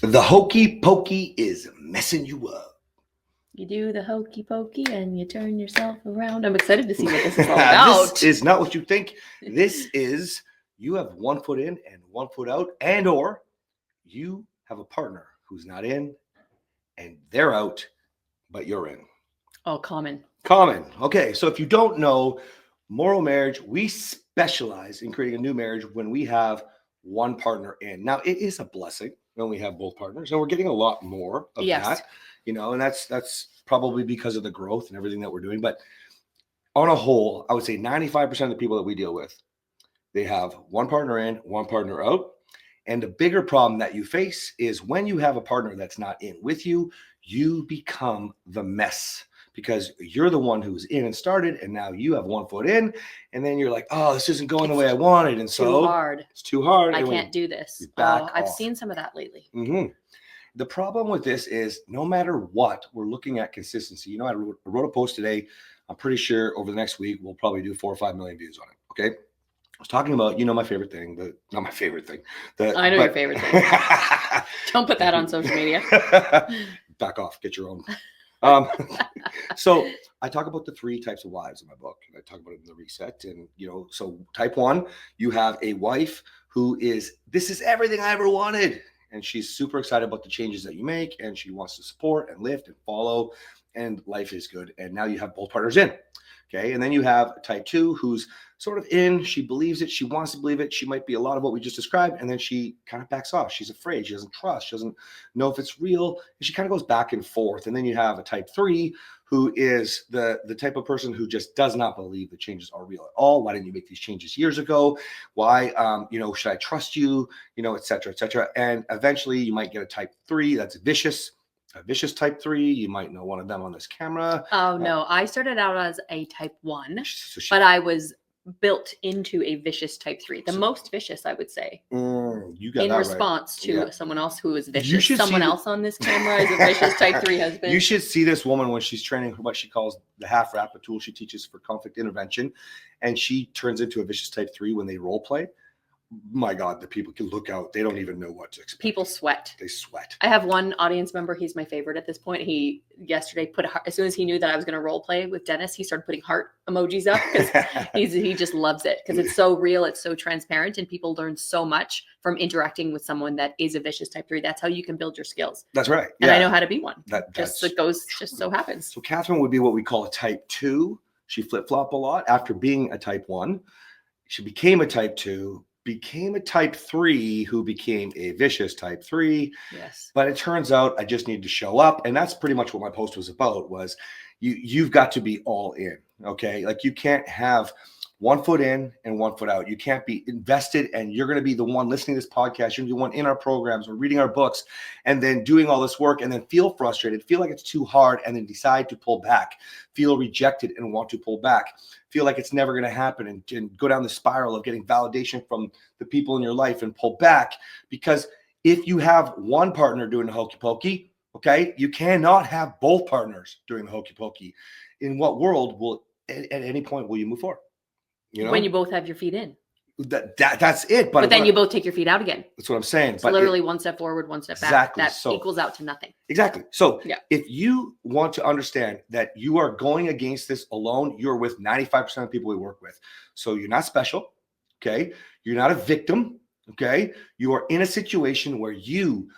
The hokey pokey is messing you up. You do the hokey pokey and you turn yourself around. I'm excited to see what this is all about. This is not what you think. This is you have 1 foot in and 1 foot out, and or you have a partner who's not in and they're out, but you're in. Oh, common. Okay, so if you don't know, Morrow Marriage, we specialize in creating a new marriage when we have one partner in. Now, it is a blessing when we have both partners, and we're getting a lot more of that, and that's probably because of the growth and everything that we're doing. But on a whole, I would say 95% of the people that we deal with, they have one partner in, one partner out. And the bigger problem that you face is when you have a partner that's not in with you, you become the mess because you're the one who's in and started, and now you have 1 foot in, and then you're like, oh, this isn't going the way I wanted. And so it's too hard. I can't do this. I've seen some of that lately. Mm-hmm. The problem with this is no matter what, we're looking at consistency. I wrote a post today. I'm pretty sure over the next week, we'll probably do 4 or 5 million views on it. Okay. I was talking about, my favorite thing, but not my favorite thing. I know your favorite thing. Don't put that on social media. Back off. Get your own. So I talk about the 3 types of wives in my book. And I talk about it in the reset. And, so type 1, you have a wife who this is everything I ever wanted. And she's super excited about the changes that you make. And she wants to support and lift and follow. And life is good. And now you have both partners in. Okay. And then you have type 2 who's sort of in. She believes it. She wants to believe it. She might be a lot of what we just described. And then she kind of backs off. She's afraid. She doesn't trust. She doesn't know if it's real. And she kind of goes back and forth. And then you have a type 3 who is the type of person who just does not believe the changes are real at all. Why didn't you make these changes years ago? Why, should I trust you? Et cetera, et cetera. And eventually you might get a type 3 that's vicious. A vicious type 3. You might know one of them on this camera. Oh, no. I started out as a type 1, but I was built into a vicious type 3. The most vicious, I would say. You got in that response right. to someone else who is vicious. Someone else on this camera is a vicious type 3 husband. You should see this woman when she's training what she calls the half wrap, a tool she teaches for conflict intervention. And she turns into a vicious type 3 when they role play. My God, the people can look out. They don't even know what to expect. People sweat. They sweat. I have one audience member. He's my favorite at this point. He yesterday as soon as he knew that I was going to role play with Dennis, he started putting heart emojis up because he just loves it because it's so real. It's so transparent, and people learn so much from interacting with someone that is a vicious type 3. That's how you can build your skills. That's right. And I know how to be one. Just so happens. So Kathryn would be what we call a type 2. She flip-flop a lot after being a type 1. She became a type 2. Became a type 3 who became a vicious type 3. Yes. But it turns out I just need to show up. And that's pretty much what my post was about was you've got to be all in. Okay. Like you can't have 1 foot in and 1 foot out. You can't be invested and you're going to be the one listening to this podcast. You're going to be the one in our programs or reading our books and then doing all this work and then feel frustrated, feel like it's too hard and then decide to pull back, feel rejected and want to pull back, feel like it's never going to happen and go down the spiral of getting validation from the people in your life and pull back. Because if you have one partner doing the hokey pokey, okay, you cannot have both partners doing the hokey pokey. In what world will at any point will you move forward? When you both have your feet in. That's it. But then you both take your feet out again. That's what I'm saying. It's literally 1 step forward, 1 step back. Exactly. That equals out to nothing. Exactly. So if you want to understand that you are going against this alone, you're with 95% of people we work with. So you're not special. Okay. You're not a victim. Okay. You are in a situation where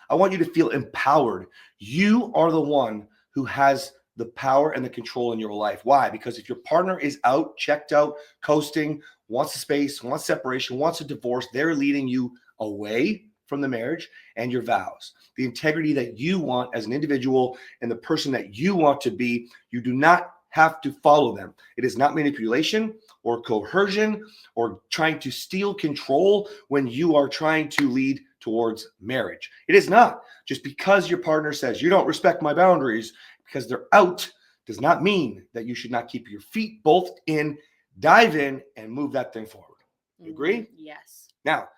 I want you to feel empowered. You are the one who has the power and the control in your life. Why? Because if your partner is out, checked out, coasting, wants a space, wants separation, wants a divorce, they're leading you away from the marriage and your vows. The integrity that you want as an individual and the person that you want to be, you do not have to follow them. It is not manipulation or coercion or trying to steal control when you are trying to lead towards marriage. It is not. Just because your partner says, you don't respect my boundaries, because they're out does not mean that you should not keep your feet both in, dive in, and move that thing forward. You agree? Yes. Now,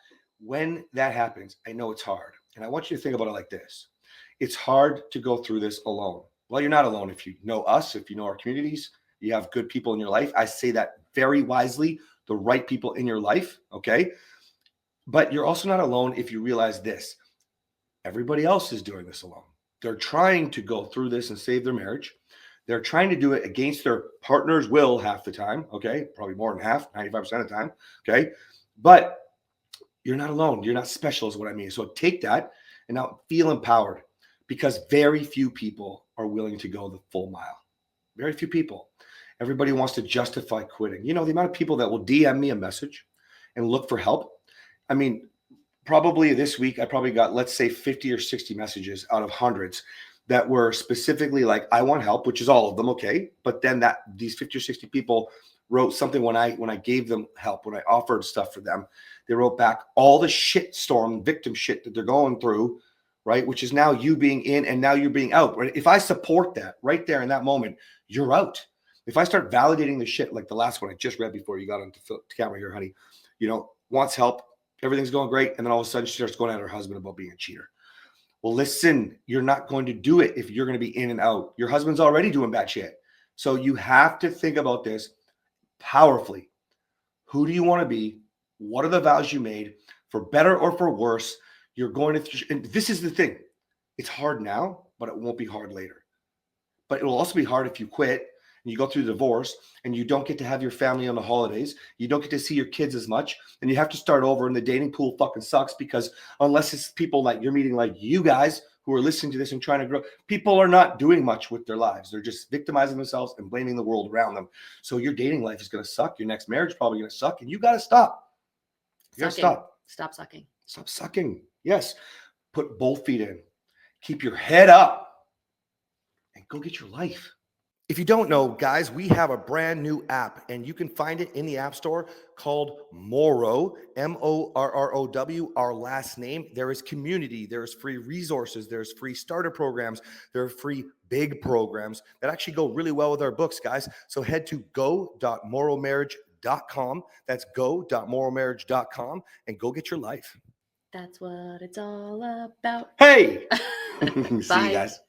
when that happens, I know it's hard. And I want you to think about it like this. It's hard to go through this alone. Well, you're not alone if you know us, if you know our communities, you have good people in your life. I say that very wisely, the right people in your life, okay? But you're also not alone if you realize this. Everybody else is doing this alone. They're trying to go through this and save their marriage. They're trying to do it against their partner's will half the time. Okay. Probably more than half, 95% of the time. Okay. But you're not alone. You're not special is what I mean. So take that and now feel empowered, because very few people are willing to go the full mile. Very few people. Everybody wants to justify quitting. You know, the amount of people that will DM me a message and look for help. I mean, probably this week, I probably got, let's say 50 or 60 messages out of hundreds that were specifically like, I want help, which is all of them. Okay. But then these 50 or 60 people wrote something when I gave them help, when I offered stuff for them, they wrote back all the shit storm, victim shit that they're going through, right? Which is now you being in and now you're being out. Right? If I support that right there in that moment, you're out. If I start validating the shit, like the last one I just read before you got onto camera here, honey, you know, wants help, everything's going great. And then all of a sudden she starts going at her husband about being a cheater. Well, listen, you're not going to do it if you're going to be in and out. Your husband's already doing bad shit. So you have to think about this powerfully. Who do you want to be? What are the vows you made? For better or for worse, you're going to, and this is the thing. It's hard now, but it won't be hard later. But it will also be hard if you quit and you go through the divorce and you don't get to have your family on the holidays. You don't get to see your kids as much, and you have to start over, and the dating pool fucking sucks, because unless it's people like you're meeting, like you guys who are listening to this and trying to grow, people are not doing much with their lives. They're just victimizing themselves and blaming the world around them. So your dating life is going to suck. Your next marriage is probably going to suck, and you got to stop. You got to stop. Stop sucking. Stop sucking. Yes. Put both feet in. Keep your head up and go get your life. If you don't know, guys, we have a brand new app, and you can find it in the App Store called Morrow, Morrow, our last name. There is community, there's free resources, there's free starter programs, there are free big programs that actually go really well with our books, guys. So head to go.morrowmarriage.com. That's go.morrowmarriage.com and go get your life. That's what it's all about. Hey! See you Bye. guys.